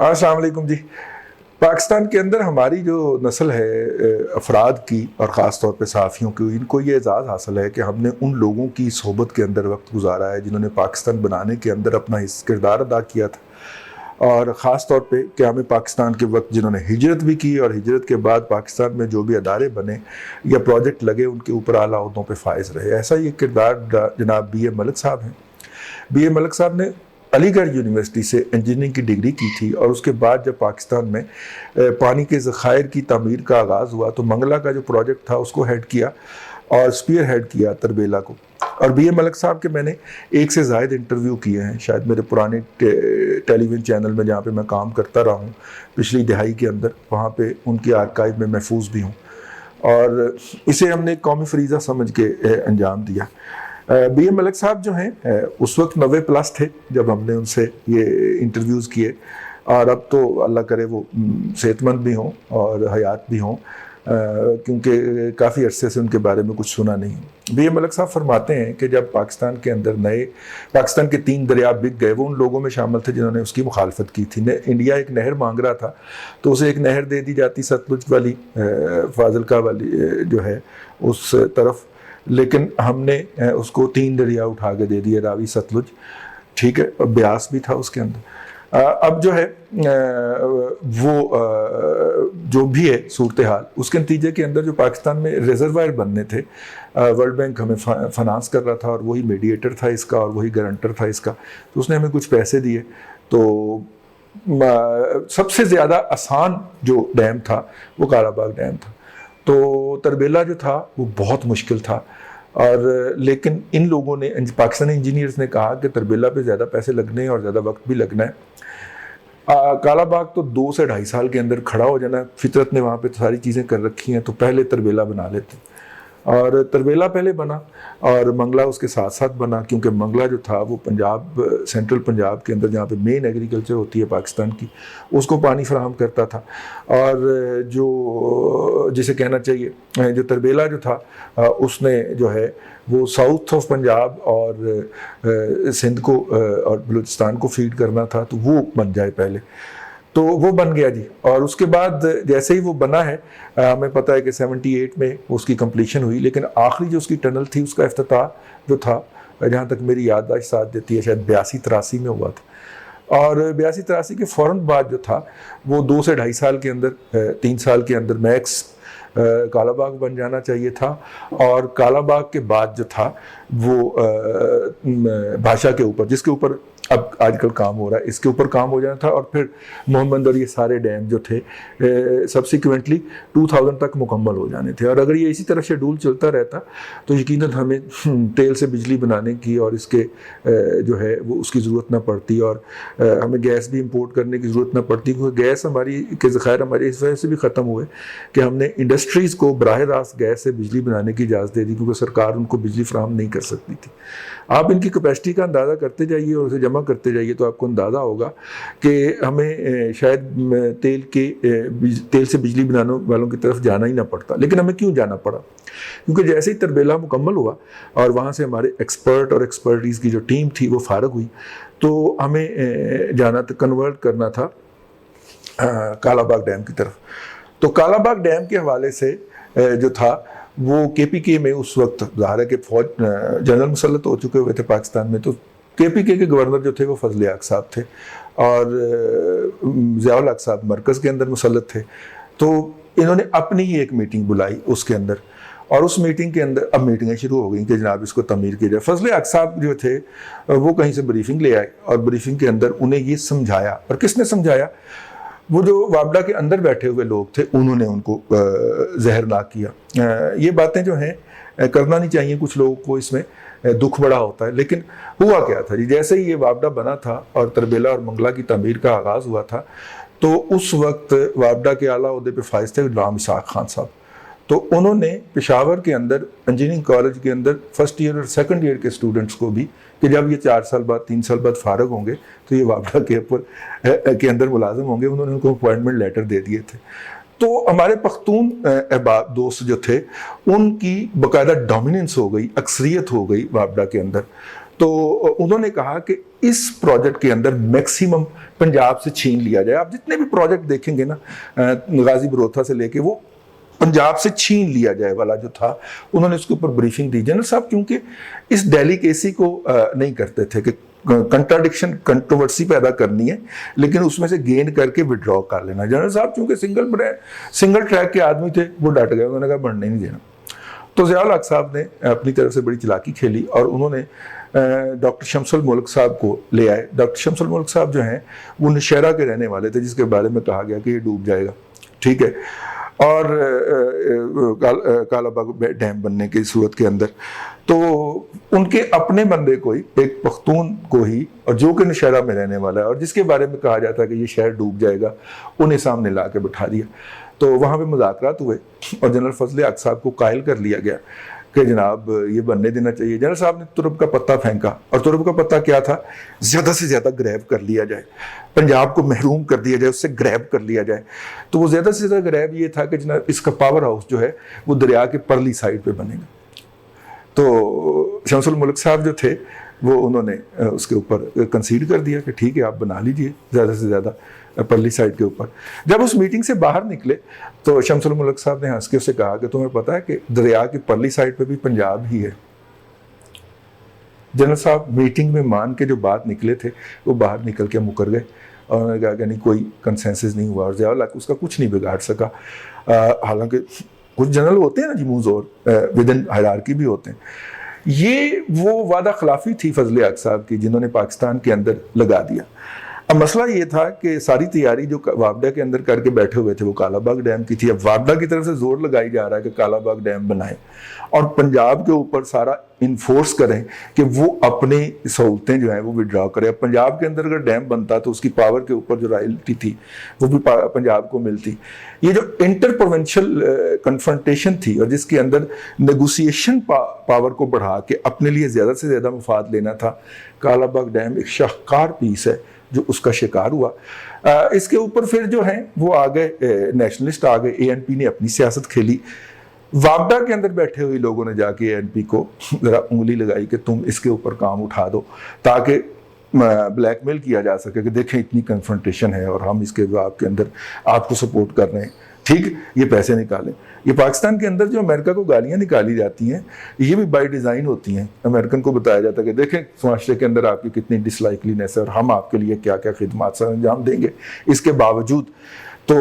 السلام علیکم جی. پاکستان کے اندر ہماری جو نسل ہے افراد کی اور خاص طور پہ صحافیوں کی، ان کو یہ اعزاز حاصل ہے کہ ہم نے ان لوگوں کی صحبت کے اندر وقت گزارا ہے جنہوں نے پاکستان بنانے کے اندر اپنا کردار ادا کیا تھا، اور خاص طور پہ قیام پاکستان کے وقت جنہوں نے ہجرت بھی کی اور ہجرت کے بعد پاکستان میں جو بھی ادارے بنے یا پروجیکٹ لگے ان کے اوپر اعلیٰ عہدوں پہ فائز رہے. ایسا یہ کردار جناب بی اے ملک صاحب ہیں. بی اے ملک صاحب نے علی گڑھ یونیورسٹی سے انجینئرنگ کی ڈگری کی تھی، اور اس کے بعد جب پاکستان میں پانی کے ذخائر کی تعمیر کا آغاز ہوا تو منگلا کا جو پروجیکٹ تھا اس کو ہیڈ کیا اور اسپیئر ہیڈ کیا تربیلا کو. اور بی اے ملک صاحب کے میں نے 1 سے زائد انٹرویو کیے ہیں، شاید میرے پرانے ٹیلی ویژن چینل میں جہاں پہ میں کام کرتا رہا ہوں پچھلی دہائی کے اندر، وہاں پہ ان کی آرکائیو میں محفوظ بھی ہوں، اور اسے ہم نے قومی فریضہ سمجھ کے انجام دیا. بی اے ملک صاحب جو ہیں اس وقت 90+ تھے جب ہم نے ان سے یہ انٹرویوز کیے، اور اب تو اللہ کرے وہ صحت مند بھی ہوں اور حیات بھی ہوں، کیونکہ کافی عرصے سے ان کے بارے میں کچھ سنا نہیں. بی اے ملک صاحب فرماتے ہیں کہ جب پاکستان کے اندر پاکستان کے 3 دریا بک گئے، وہ ان لوگوں میں شامل تھے جنہوں نے اس کی مخالفت کی تھی. انڈیا ایک نہر مانگ رہا تھا تو اسے ایک نہر دے دی جاتی، ستلج والی، فاضلکا والی جو ہے اس طرف، لیکن ہم نے اس کو 3 دریا اٹھا کے دے دیے، راوی، ستلج، ٹھیک ہے، اور بیاس بھی تھا اس کے اندر. اب جو ہے وہ جو بھی ہے صورتحال، اس کے نتیجے کے اندر جو پاکستان میں ریزروائر بننے تھے، ورلڈ بینک ہمیں فنانس کر رہا تھا اور وہی میڈیٹر تھا اس کا اور وہی گارنٹر تھا اس کا، تو اس نے ہمیں کچھ پیسے دیے. تو سب سے زیادہ آسان جو ڈیم تھا وہ کالا باغ ڈیم تھا. تو تربیلا جو تھا وہ بہت مشکل تھا، اور لیکن ان لوگوں نے، پاکستانی انجینئرز نے کہا کہ تربیلا پہ زیادہ پیسے لگنے ہیں اور زیادہ وقت بھی لگنا ہے. کالا باغ تو 2 سے 2.5 سال کے اندر کھڑا ہو جانا ہے، فطرت نے وہاں پہ ساری چیزیں کر رکھی ہیں، تو پہلے تربیلا بنا لیتے. اور تربیلا پہلے بنا اور منگلا اس کے ساتھ ساتھ بنا، کیونکہ منگلا جو تھا وہ پنجاب، سینٹرل پنجاب کے اندر جہاں پہ مین ایگریکلچر ہوتی ہے پاکستان کی، اس کو پانی فراہم کرتا تھا. اور جو جسے کہنا چاہیے جو تربیلا جو تھا اس نے جو ہے وہ ساؤتھ آف پنجاب اور سندھ کو اور بلوچستان کو فیڈ کرنا تھا، تو وہ بن جائے پہلے. تو وہ بن گیا جی. اور اس کے بعد جیسے ہی وہ بنا ہے، ہمیں پتہ ہے کہ 78 میں اس کی کمپلیشن ہوئی، لیکن آخری جو اس کی ٹنل تھی اس کا افتتاح جو تھا، جہاں تک میری یادداشت ساتھ دیتی ہے، شاید 82-83 میں ہوا تھا. اور 82-83 کے فوراً بعد جو تھا وہ 2 سے 2.5 سال کے اندر، 3 سال کے اندر میکس کالا باغ بن جانا چاہیے تھا. اور کالا باغ کے بعد جو تھا وہ بھاشا کے اوپر، جس کے اوپر اب آج کل کام ہو رہا ہے، اس کے اوپر کام ہو جانا تھا. اور پھر محمد اور یہ سارے ڈیم جو تھے سبسیکوینٹلی 2000 تک مکمل ہو جانے تھے. اور اگر یہ اسی طرح شیڈول چلتا رہتا تو یقیناً ہمیں تیل سے بجلی بنانے کی اور اس کے جو ہے وہ اس کی ضرورت نہ پڑتی، اور ہمیں گیس بھی امپورٹ کرنے کی ضرورت نہ پڑتی، کیونکہ گیس ہماری کے ذخائر ہمارے اس وجہ سے بھی ختم ہوئے کہ ہم نے انڈسٹریز کو براہ راست گیس سے بجلی بنانے کی اجازت دے دی، کیونکہ سرکار ان کو بجلی فراہم نہیں کر سکتی تھی. آپ ان کی کیپیسٹی کا اندازہ کرتے جائیے اور اسے جمع کرتے جائیے تو آپ کو اندازہ ہوگا کہ ہمیں شاید تیل سے بجلی بنانے والوں کی طرف جانا ہی نہ پڑتا. لیکن ہمیں کیوں جانا پڑا؟ کیونکہ جیسے ہی تربیلا مکمل ہوا اور وہاں سے ہمارے ایکسپرٹ اور ایکسپرٹیز کی جو ٹیم تھی وہ فارغ ہوئی، تو ہمیں جانا تھا، کنورٹ کرنا تھا کالا باغ ڈیم کی طرف. تو کالا باغ ڈیم کے حوالے سے جو تھا وہ KPK میں اس وقت ظاہر ہے کہ فوج جنرل مسلط ہو چکے ہوئے تھے پاکستان میں، تو KPK کے گورنر جو تھے وہ فضل حق صاحب تھے، اور ضیاء الحق صاحب مرکز کے اندر مسلط تھے. تو انہوں نے اپنی ہی ایک میٹنگ بلائی اس کے اندر، اور اس میٹنگ کے اندر اب میٹنگیں شروع ہو گئیں کہ جناب اس کو تعمیر کی جائے. فضل حق صاحب جو تھے وہ کہیں سے بریفنگ لے آئے، اور بریفنگ کے اندر انہیں یہ سمجھایا. اور کس نے سمجھایا؟ وہ جو وابڈا کے اندر بیٹھے ہوئے لوگ تھے انہوں نے ان کو زہرناک کیا. یہ باتیں جو ہیں کرنا نہیں چاہیے کچھ لوگوں کو، اس میں دکھ بڑا ہوتا ہے. لیکن ہوا کیا تھا جی، جیسے ہی یہ وابڈا بنا تھا اور تربیلا اور منگلا کی تعمیر کا آغاز ہوا تھا، تو اس وقت وابڈا کے اعلیٰ عہدے پہ فائز تھے غلام اسحاق خان صاحب. تو انہوں نے پشاور کے اندر انجینئرنگ کالج کے اندر 1st ایئر اور 2nd ایئر کے اسٹوڈنٹس کو بھی، کہ جب یہ 4 سال بعد 3 سال بعد فارغ ہوں گے تو یہ وابڈا کے اندر ملازم ہوں گے، انہوں نے ان کو اپوائنٹمنٹ لیٹر دے دیے تھے. تو ہمارے پختون احباب دوست جو تھے ان کی باقاعدہ ڈومیننس ہو گئی، اکثریت ہو گئی وابڈا کے اندر. تو انہوں نے کہا کہ اس پروجیکٹ کے اندر میکسیمم پنجاب سے چھین لیا جائے. آپ جتنے بھی پروجیکٹ دیکھیں گے نا غازی بروتھا سے لے کے, وہ پنجاب سے چھین لیا جائے والا جو تھا, انہوں نے اس کے اوپر بریفنگ دی. جنرل صاحب کیونکہ اس ڈیلیکیسی کو نہیں کرتے تھے کہ کنٹراڈکشن کنٹروورسی پیدا کرنی ہے لیکن اس میں سے گین کر کے وڈرا کر لینا. جنرل صاحب چونکہ سنگل ٹریک کے آدمی تھے, وہ ڈٹ گئے, انہوں نے کہا بڑھنے نہیں دینا. تو ضیاء الحق صاحب نے اپنی طرف سے بڑی چلاکی کھیلی اور انہوں نے ڈاکٹر شمس الملک صاحب کو لے آئے. ڈاکٹر شمس الملک صاحب جو ہیں وہ نشیرہ کے رہنے والے تھے, جس کے بارے میں کہا گیا کہ یہ ڈوب جائے گا, ٹھیک ہے, اور کالا باغ ڈیم بننے کی صورت کے اندر. تو ان کے اپنے بندے کو ہی, ایک پختون کو ہی, اور جو کہ نشیرہ میں رہنے والا ہے اور جس کے بارے میں کہا جاتا ہے کہ یہ شہر ڈوب جائے گا, انہیں سامنے لا کے بٹھا دیا. تو وہاں پہ مذاکرات ہوئے اور جنرل فضل حق صاحب کو قائل کر لیا گیا کہ جناب یہ بننے دینا چاہیے. جنرل صاحب نے ترب کا پتہ پھینکا, اور ترب کا پتہ کیا تھا, زیادہ سے زیادہ گریب کر لیا جائے, پنجاب کو محروم کر دیا جائے, اس سے گریب کر لیا جائے. تو وہ زیادہ سے زیادہ گریب یہ تھا کہ جناب اس کا پاور ہاؤس جو ہے وہ دریا کے پرلی سائڈ پہ بنے گا. تو شمس الملک صاحب جو تھے وہ انہوں نے اس کے اوپر کنسیڈ کر دیا کہ ٹھیک ہے آپ بنا لیجئے زیادہ سے زیادہ پرلی سائڈ کے اوپر. جب اس میٹنگ سے باہر نکلے تو شمس الملک صاحب نے ہنس کے اسے کہا کہ تمہیں پتا ہے کہ دریا کی پرلی سائڈ پہ بھی پنجاب ہی ہے. جنرل صاحب میٹنگ میں مان کے جو بات نکلے تھے وہ باہر نکل کے مکر گئے, اور انہوں نے کہا کہ نہیں کوئی کنسنسس نہیں ہوا, اور ضیاء الحق اس کا کچھ نہیں بگاڑ سکا. حالانکہ کچھ جنرل ہوتے ہیں نا جی منہ زور, ود ان ہائرارکی بھی ہوتے ہیں. یہ وہ وعدہ خلافی تھی فضل حق صاحب کی جنہوں نے پاکستان کے اندر لگا دیا. اب مسئلہ یہ تھا کہ ساری تیاری جو وابڈا کے اندر کر کے بیٹھے ہوئے تھے وہ کالا باغ ڈیم کی تھی. اب وابڈا کی طرف سے زور لگائی جا رہا ہے کہ کالا باغ ڈیم بنائیں اور پنجاب کے اوپر سارا انفورس کریں کہ وہ اپنی سہولتیں جو ہیں وہ وڈرا کرے. اب پنجاب کے اندر اگر ڈیم بنتا تو اس کی پاور کے اوپر جو رائلٹی تھی وہ بھی پنجاب کو ملتی. یہ جو انٹر پروونشل کنفرنٹیشن تھی اور جس کے اندر نیگوسیشن پاور کو بڑھا کے اپنے لیے زیادہ سے زیادہ مفاد لینا تھا, کالا باغ ڈیم ایک شاہکار پیس ہے جو اس کا شکار ہوا. اس کے اوپر پھر جو ہیں وہ آگئے نیشنلسٹ آگئے, اے این پی نے اپنی سیاست کھیلی. وابڈا کے اندر بیٹھے ہوئے لوگوں نے جا کے اے این پی کو ذرا انگلی لگائی کہ تم اس کے اوپر کام اٹھا دو تاکہ بلیک میل کیا جا سکے کہ دیکھیں اتنی کنفرنٹیشن ہے اور ہم اس کے جواب کے اندر آپ کو سپورٹ کر رہے ہیں, ٹھیک, یہ پیسے نکالیں. یہ پاکستان کے اندر جو امریکہ کو گالیاں نکالی جاتی ہیں یہ بھی بائی ڈیزائن ہوتی ہیں. امریکن کو بتایا جاتا ہے کہ دیکھیں معاشرے کے اندر آپ کی کتنی ڈس لائکلینس ہے اور ہم آپ کے لیے کیا کیا خدمات سر انجام دیں گے اس کے باوجود. تو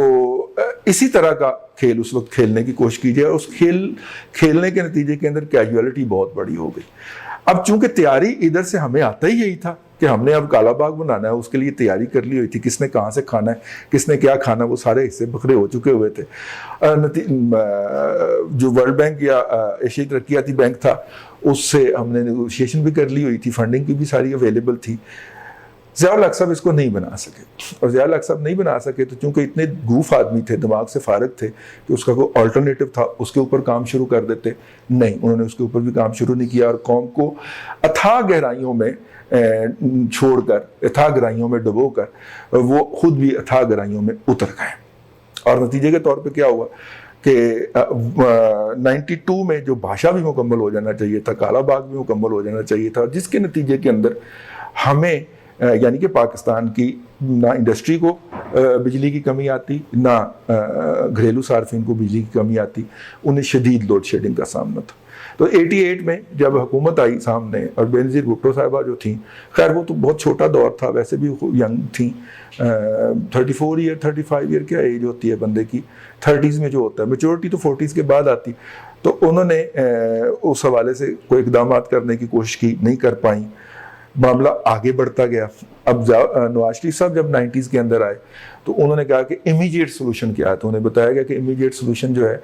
اسی طرح کا کھیل اس وقت کھیلنے کی کوشش کیجیے, اور اس کھیلنے کے نتیجے کے اندر کیجویلٹی بہت بڑی ہو گئی. اب چونکہ تیاری ادھر سے ہمیں آتا ہی یہی تھا کہ ہم نے اب کالا باغ بنانا ہے, اس کے لیے تیاری کر لی ہوئی تھی, کس نے کہاں سے کھانا ہے, کس نے کیا کھانا, وہ سارے حصے بکھرے ہو چکے ہوئے تھے. جو ورلڈ بینک یا ایشیائی ترقیاتی بینک تھا اس سے ہم نے نیگوشیشن بھی کر لی ہوئی تھی, فنڈنگ کی بھی ساری اویلیبل تھی. ضیاء الحق صاحب اس کو نہیں بنا سکے, اور ضیاء الحق صاحب نہیں بنا سکے تو چونکہ اتنے گوف آدمی تھے, دماغ سے فارغ تھے کہ اس کا کوئی آلٹرنیٹو تھا اس کے اوپر کام شروع کر دیتے, نہیں, انہوں نے اس کے اوپر بھی کام شروع نہیں کیا اور قوم کو اتھاہ گہرائیوں میں چھوڑ کر, اتھاہ گہرائیوں میں ڈبو کر وہ خود بھی اتھاہ گہرائیوں میں اتر گئے. اور نتیجے کے طور پہ کیا ہوا کہ 92 میں جو بھاشا بھی مکمل ہو جانا چاہیے تھا, کالا باغ بھی مکمل ہو جانا چاہیے تھا, جس کے نتیجے کے اندر ہمیں یعنی کہ پاکستان کی نہ انڈسٹری کو بجلی کی کمی آتی, نہ گھریلو صارفین کو بجلی کی کمی آتی, انہیں شدید لوڈ شیڈنگ کا سامنا تھا. تو 88 میں جب حکومت آئی سامنے اور بینظیر بھٹو صاحبہ جو تھیں, خیر وہ تو بہت چھوٹا دور تھا, ویسے بھی ینگ تھیں, 34 ایئر 35 ایئر کیا ایج ہوتی ہے بندے کی, 30s میں جو ہوتا ہے, میچورٹی تو 40s کے بعد آتی. تو انہوں نے اس حوالے سے کوئی اقدامات کرنے کی کوشش کی, نہیں کر پائیں, معاملہ آگے بڑھتا گیا. اب نواز شریف صاحب جب 90s کے اندر آئے تو انہوں نے کہا کہ امیجیٹ سولوشن کیا ہے, تو انہیں بتایا گیا کہ امیجیٹ سولوشن جو ہے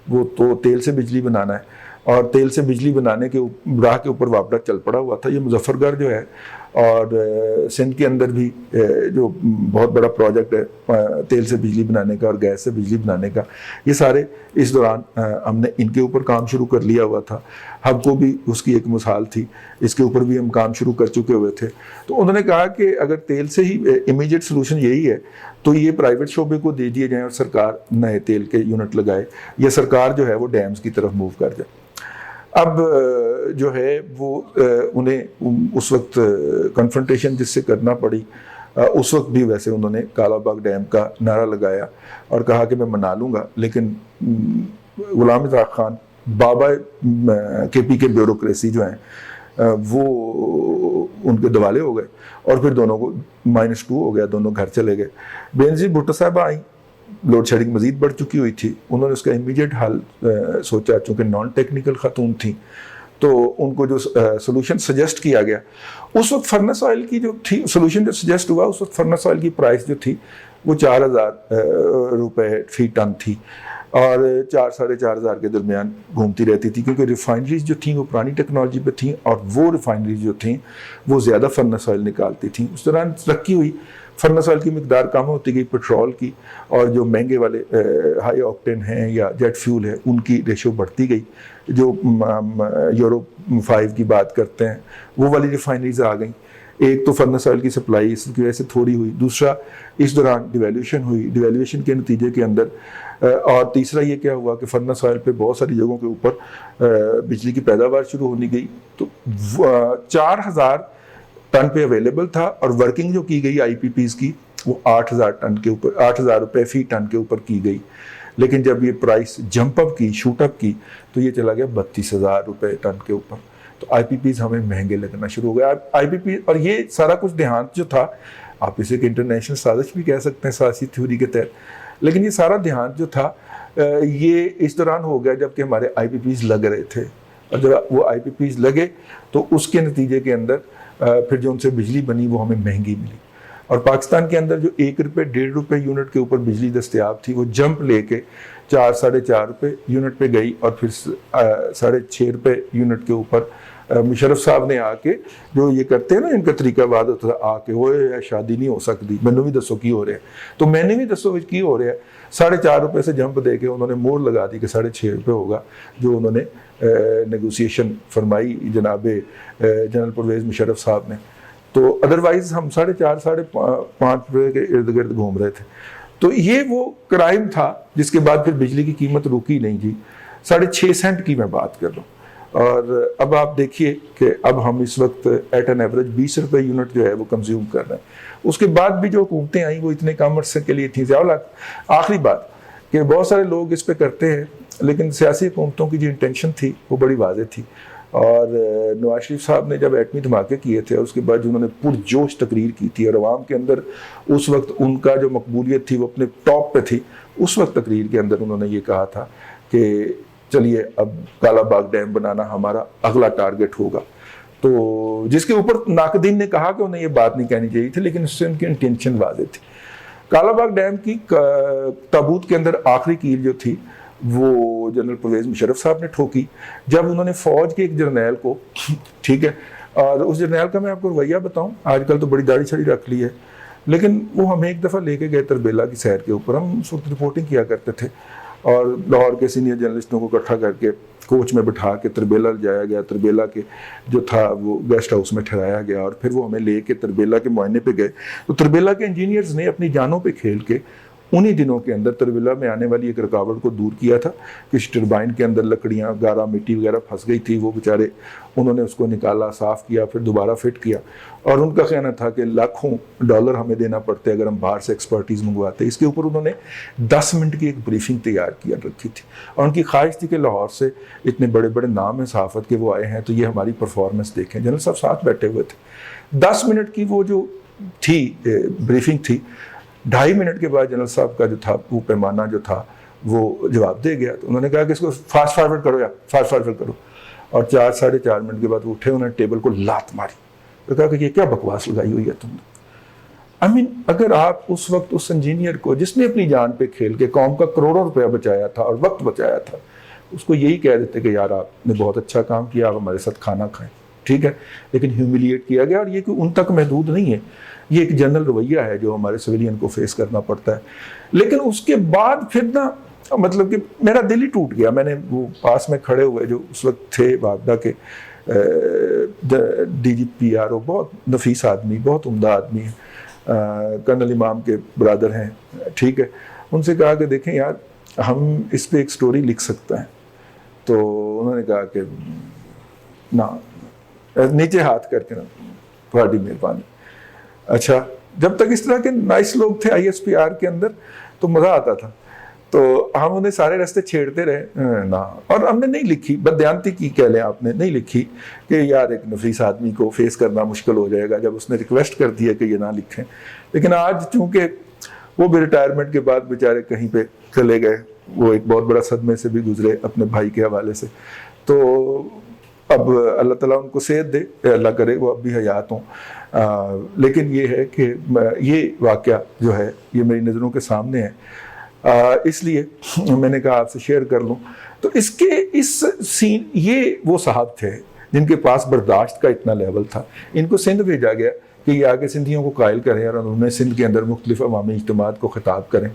وہ تو تیل سے بجلی بنانا ہے, اور تیل سے بجلی بنانے کے راہ کے اوپر وابڈا چل پڑا ہوا تھا. یہ مظفر گڑھ جو ہے اور سندھ کے اندر بھی جو بہت بڑا پروجیکٹ ہے تیل سے بجلی بنانے کا اور گیس سے بجلی بنانے کا, یہ سارے اس دوران ہم نے ان کے اوپر کام شروع کر لیا ہوا تھا. ہب کو بھی اس کی ایک مثال تھی, اس کے اوپر بھی ہم کام شروع کر چکے ہوئے تھے. تو انہوں نے کہا کہ اگر تیل سے ہی امیجیٹ سولوشن یہی ہے تو یہ پرائیویٹ شعبے کو دے دیے جائیں اور سرکار نئے تیل کے یونٹ لگائے, یا سرکار جو ہے وہ ڈیمز کی طرف موو کر جائے. اب جو ہے وہ انہیں اس وقت کنفرنٹیشن جس سے کرنا پڑی، اس وقت بھی ویسے انہوں نے کالا باغ ڈیم کا نعرہ لگایا اور کہا کہ میں منا لوں گا، لیکن غلام اسحاق خان بابا کے پی کے بیوروکریسی جو ہیں وہ ان کے دوالے ہو گئے اور پھر دونوں کو -2 ہو گیا، دونوں گھر چلے گئے۔ بینظیر بھٹو صاحبہ آئیں، لوڈ شیڈنگ مزید بڑھ چکی ہوئی تھی، انہوں نے اس کا امیڈیٹ حل سوچا، چونکہ نان ٹیکنیکل خاتون تھیں تو ان کو جو سولوشن سجیسٹ کیا گیا اس وقت فرنس آئل کی جو تھی، سولوشن جو سجیسٹ ہوا اس وقت فرنس آئل کی پرائس جو تھی وہ 4000 روپے فی ٹن تھی اور 4,500 کے درمیان گھومتی رہتی تھی، کیونکہ ریفائنریز جو تھیں وہ پرانی ٹیکنالوجی پہ تھیں اور وہ ریفائنریز جو تھیں وہ زیادہ فرنس آئل نکالتی تھیں۔ اس دوران ترقی ہوئی، فرنس آئل کی مقدار کم ہوتی گئی، پیٹرول کی اور جو مہنگے والے ہائی آکٹین ہیں یا جیٹ فیول ہے ان کی ریشو بڑھتی گئی، جو یورو 5 کی بات کرتے ہیں وہ والی ریفائنریز آ گئیں۔ ایک تو فرنس آئل کی سپلائی اس کی وجہ سے تھوڑی ہوئی، دوسرا اس دوران ڈیویلیویشن ہوئی، ڈیویلیویشن کے نتیجے کے اندر اور تیسرا یہ کیا ہوا کہ فرنس آئل پہ بہت ساری جگہوں کے اوپر بجلی کی پیداوار شروع ہونی گئی، تو 4000 ٹن پہ اویلیبل تھا اور ورکنگ جو کی گئی آئی پی پیز کی وہ 8000 ٹن کے اوپر، 8000 روپے فی ٹن کے اوپر کی گئی، لیکن جب یہ پرائس جمپ اپ کی، شوٹ اپ کی تو یہ چلا گیا 32,000 روپے ٹن کے اوپر، تو آئی پی پیز ہمیں مہنگے لگنا شروع ہو گیا۔ آئی پی پی اور یہ سارا کچھ دیہانت جو تھا، آپ اسے ایک انٹرنیشنل سازش بھی کہہ سکتے ہیں سیاسی تھیوری کے تحت، لیکن یہ سارا دیہانت جو تھا یہ اس دوران ہو گیا جب کہ ہمارے آئی پی پیز لگ رہے تھے، اور جب وہ آئی پی پیز لگے تو اس کے نتیجے کے اندر پھر جو ان سے بجلی بنی وہ ہمیں مہنگی ملی، اور پاکستان کے اندر جو 1 روپے 1.5 روپے یونٹ کے اوپر بجلی دستیاب تھی وہ جمپ لے کے 4-4.5 روپے یونٹ پہ گئی، اور پھر 6.5 روپے یونٹ کے اوپر مشرف صاحب نے آ کے جو یہ کرتے ہیں نا، ان کا طریقہ بات ہوتا تھا، آ کے وہ شادی نہیں ہو سکتی، میں نے بھی دسو کی ہو رہا ہے، تو میں نے بھی دسو کی ہو رہا ہے، 4.5 روپے سے جمپ دے کے انہوں نے مور لگا دی کہ 6.5 روپے ہوگا، جو انہوں نے نیگوسیشن فرمائی جناب جنرل پرویز مشرف صاحب نے، تو ادروائز ہم 4.5 5.5 روپے کے ارد گرد گھوم رہے تھے۔ تو یہ وہ کرائم تھا جس کے بعد پھر بجلی کی قیمت رکی نہیں جی، 6.5 سینٹ کی میں بات کر رہا ہوں، اور اب آپ دیکھیے کہ اب ہم اس وقت ایٹ این ایوریج 20 روپے یونٹ جو ہے وہ کنزیوم کر رہے ہیں۔ اس کے بعد بھی جو حکومتیں آئیں وہ اتنے کم عرصے کے لیے تھیں۔ آخری بات کہ بہت سارے لوگ اس پہ کرتے ہیں، لیکن سیاسی حکومتوں کی جو انٹینشن تھی وہ بڑی واضح تھی، اور نواز شریف صاحب نے جب ایٹمی دھماکے کیے تھے اور اس کے بعد جو انہوں نے پرجوش تقریر کی تھی اور عوام کے اندر اس وقت ان کا جو مقبولیت تھی وہ اپنے ٹاپ پہ تھی، اس وقت تقریر کے اندر انہوں نے یہ کہا تھا کہ چلیے اب کالا باغ ڈیم بنانا ہمارا اگلا ٹارگٹ ہوگا، تو جس کے اوپر ناقدین نے کہا کہ انہیں یہ بات نہیں کہنی چاہیے تھی، لیکن اس سے ان کی انٹینشن واضح تھی۔ کالا باغ ڈیم کی تابوت کے اندر آخری کیل جو تھی وہ جنرل پرویز مشرف صاحب نے ٹھوکی، جب انہوں نے فوج کے ایک جرنیل کو، ٹھیک ہے، اور اس جرنیل کا میں آپ کو رویہ بتاؤں، آج کل تو بڑی داڑھی چھڑی رکھ لی ہے، لیکن وہ ہمیں ایک دفعہ لے کے گئے تربیلا کی سیر کے اوپر، ہم اس وقت رپورٹنگ کیا کرتے تھے، اور لاہور کے سینئر جرنلسٹوں کو اکٹھا کر کے کوچ میں بٹھا کے تربیلا جایا گیا، تربیلا کے جو تھا وہ گیسٹ ہاؤس میں ٹھہرایا گیا، اور پھر وہ ہمیں لے کے تربیلا کے معائنے پہ گئے، تو تربیلا کے انجینئرز نے اپنی جانوں پہ کھیل کے انہی دنوں کے اندر تربیلا میں آنے والی ایک رکاوٹ کو دور کیا تھا کہ ٹربائن کے اندر لکڑیاں، گارا، مٹی وغیرہ پھنس گئی تھی، وہ بیچارے انہوں نے اس کو نکالا، صاف کیا، پھر دوبارہ فٹ کیا، اور ان کا کہنا تھا کہ لاکھوں ڈالر ہمیں دینا پڑتے اگر ہم باہر سے ایکسپرٹیز منگواتے۔ اس کے اوپر انہوں نے 10 منٹ کی ایک بریفنگ تیار کیا رکھی تھی، اور ان کی خواہش تھی کہ لاہور سے اتنے بڑے بڑے نام ہیں صحافت کے وہ آئے ہیں تو یہ ہماری پرفارمنس دیکھیں۔ جنرل صاحب ساتھ بیٹھے ہوئے تھے، 10 منٹ کی وہ جو تھی بریفنگ تھی، 2.5 منٹ کے بعد جنرل صاحب کا جو تھا وہ پیمانہ جو تھا وہ جواب دے گیا، تو انہوں نے کہا کہ اس کو فاسٹ فارورڈ کرو، یا فاسٹ فارورڈ کرو، اور 4-4.5 منٹ کے بعد وہ اٹھے، انہوں نے ٹیبل کو لات ماری، تو کہا کہ یہ کیا بکواس لگائی ہوئی ہے تم نے۔ اگر آپ اس وقت اس انجینئر کو جس نے اپنی جان پہ کھیل کے قوم کا کروڑوں روپیہ بچایا تھا اور وقت بچایا تھا، اس کو یہی کہہ دیتے کہ یار آپ نے بہت اچھا کام کیا، آپ ہمارے ساتھ کھانا کھائیں، ٹھیک ہے، لیکن ہیوملیٹ کیا گیا، اور یہ کوئی ان تک محدود نہیں ہے، یہ ایک جنرل رویہ ہے جو ہمارے سویلین کو فیس کرنا پڑتا ہے۔ لیکن اس کے بعد پھر نا مطلب کہ میرا دل ہی ٹوٹ گیا، میں نے وہ پاس میں کھڑے ہوئے جو اس وقت تھے واگڈا کے D G P R O, بہت نفیس آدمی، بہت عمدہ آدمی ہیں، کرنل امام کے برادر ہیں، ٹھیک ہے، ان سے کہا کہ دیکھیں یار ہم اس پہ ایک سٹوری لکھ سکتے ہیں، تو انہوں نے کہا کہ نہ نیچے ہاتھ کر کے نا تھوڑی مہربانی. اچھا جب تک اس طرح کے نائس لوگ تھے آئی ایس پی آر کے اندر تو مزہ آتا تھا, تو ہم انہیں سارے راستے چھیڑتے رہے نا, اور ہم نے نہیں لکھی, بددیانتی کی کہہ لیں آپ نے, نہیں لکھی کہ یار ایک نفیس آدمی کو فیس کرنا مشکل ہو جائے گا جب اس نے ریکویسٹ کر دیا کہ یہ نہ لکھیں. لیکن آج چونکہ وہ بھی ریٹائرمنٹ کے بعد بیچارے کہیں پہ چلے گئے, وہ ایک بہت بڑا صدمے سے بھی گزرے اپنے بھائی کے حوالے سے, تو اب اللہ تعالیٰ ان کو صحت دے, اللہ کرے وہ اب بھی حیات ہوں. لیکن یہ ہے کہ یہ واقعہ جو ہے یہ میری نظروں کے سامنے ہے, اس لیے میں نے کہا آپ سے شیئر کر لوں. تو اس سین یہ وہ صاحب تھے جن کے پاس برداشت کا اتنا لیول تھا. ان کو سندھ بھیجا گیا کہ یہ آگے سندھیوں کو قائل کریں اور انہوں نے سندھ کے اندر مختلف عوامی اجتماعات کو خطاب کریں,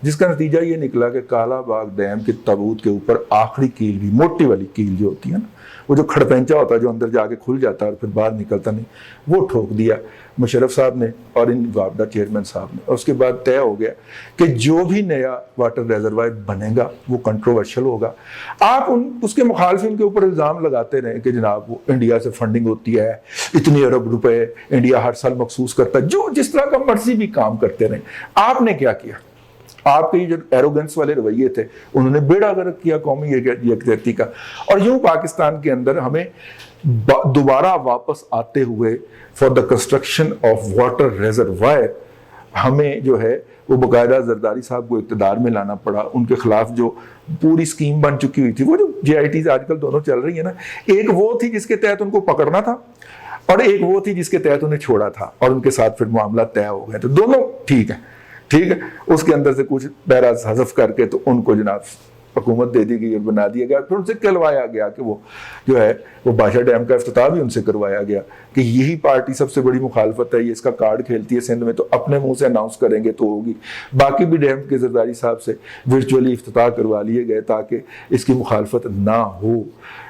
جس کا نتیجہ یہ نکلا کہ کالا باغ ڈیم کے تابوت کے اوپر آخری کیل بھی, موٹی والی کیل جو ہوتی ہے نا, وہ جو کھڑپینچا ہوتا ہے جو اندر جا کے کھل جاتا ہے اور پھر باہر نکلتا نہیں, وہ ٹھوک دیا مشرف صاحب نے اور ان وابڈا چیئرمین صاحب نے. اور اس کے بعد طے ہو گیا کہ جو بھی نیا واٹر ریزروائر بنے گا وہ کنٹروورشل ہوگا. آپ اس کے مخالفین کے اوپر الزام لگاتے رہے کہ جناب وہ انڈیا سے فنڈنگ ہوتی ہے, اتنی ارب روپے انڈیا ہر سال مخصوص کرتا ہے, جو جس طرح کا مرضی بھی کام کرتے رہے. آپ نے کیا کیا؟ آپ کے یہ جو ایروگنس والے رویے تھے انہوں نے بیڑا غرق کیا قومی یکجہتی کا. اور یوں پاکستان کے اندر ہمیں دوبارہ واپس آتے ہوئے for the construction of water reservoir ہمیں جو ہے وہ باقاعدہ زرداری صاحب کو اقتدار میں لانا پڑا. ان کے خلاف جو پوری سکیم بن چکی ہوئی تھی, وہ جو جے آئی ٹیز آج کل دونوں چل رہی ہیں نا, ایک وہ تھی جس کے تحت ان کو پکڑنا تھا اور ایک وہ تھی جس کے تحت انہیں چھوڑا تھا اور ان کے ساتھ پھر معاملہ طے ہو گئے. تو دونوں ٹھیک ہے, ٹھیک ہے. اس کے اندر سے کچھ پیرا حذف کر کے تو ان کو جناب حکومت دے دی گئی اور بنا دیا گیا. پھر ان سے کہلوایا گیا کہ وہ جو ہے وہ بادشاہ ڈیم کا افتتاح بھی ان سے کروایا گیا کہ یہی پارٹی سب سے بڑی مخالفت ہے, یہ اس کا کارڈ کھیلتی ہے سندھ میں, تو اپنے منہ سے اناؤنس کریں گے تو ہوگی. باقی بھی ڈیم کے زرداری صاحب سے ورچولی افتتاح کروا لیے گئے تاکہ اس کی مخالفت نہ ہو.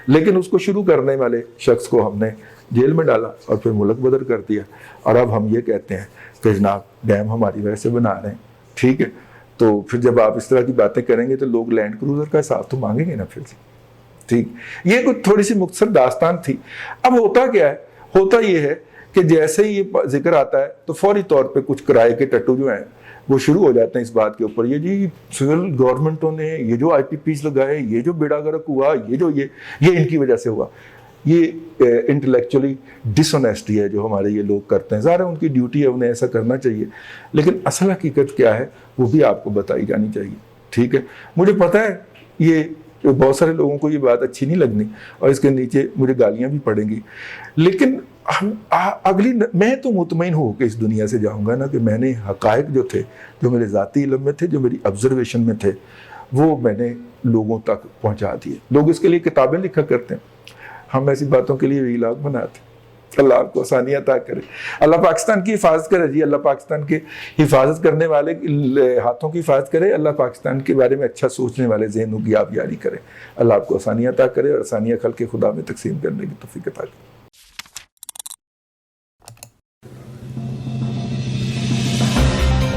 لیکن اس کو شروع کرنے والے شخص کو ہم نے جیل میں ڈالا اور پھر ملک بدر کر دیا. اور اب ہم یہ کہتے ہیں کہ جناب ڈیم ہماری وجہ سے بنا رہے ہیں, ٹھیک ہے. تو پھر جب آپ اس طرح کی باتیں کریں گے تو لوگ لینڈ کروزر کا حساب تو مانگیں گے نا پھر سے, ٹھیک. یہ کچھ تھوڑی سی مختصر داستان تھی. اب ہوتا کیا ہے, ہوتا یہ ہے کہ جیسے ہی یہ ذکر آتا ہے تو فوری طور پہ کچھ کرائے کے ٹٹو جو ہیں وہ شروع ہو جاتے ہیں اس بات کے اوپر, یہ جی سول گورنمنٹوں نے یہ جو آئی پی پیز لگائے, یہ جو بیڑا غرق ہوا, یہ ان کی وجہ سے ہوا. یہ انٹلیکچولی ڈس آنیسٹی ہے جو ہمارے یہ لوگ کرتے ہیں. ظاہر ہے ان کی ڈیوٹی ہے, انہیں ایسا کرنا چاہیے, لیکن اصل حقیقت کیا ہے وہ بھی آپ کو بتائی جانی چاہیے, ٹھیک ہے. مجھے پتہ ہے یہ بہت سارے لوگوں کو یہ بات اچھی نہیں لگنی اور اس کے نیچے مجھے گالیاں بھی پڑیں گی, لیکن میں تو مطمئن ہو کے اس دنیا سے جاؤں گا نا کہ میں نے حقائق جو تھے, جو میرے ذاتی علم میں تھے, جو میری آبزرویشن میں تھے, وہ میں نے لوگوں تک پہنچا دیے. لوگ اس کے لیے کتابیں لکھا کرتے ہیں, ہم ایسی باتوں کے لیے ویلاگ بناتے ہیں. اللہ آپ کو آسانی عطا کرے, اللہ پاکستان کی حفاظت کرے جی, اللہ پاکستان کے حفاظت کرنے والے ہاتھوں کی حفاظت کرے, اللہ پاکستان کے بارے میں اچھا سوچنے والے ذہنوں کی آبیاری کرے. اللہ آپ کو آسانی عطا کرے اور آسانیاں خلق خدا میں تقسیم کرنے کی توفیق عطا کرے.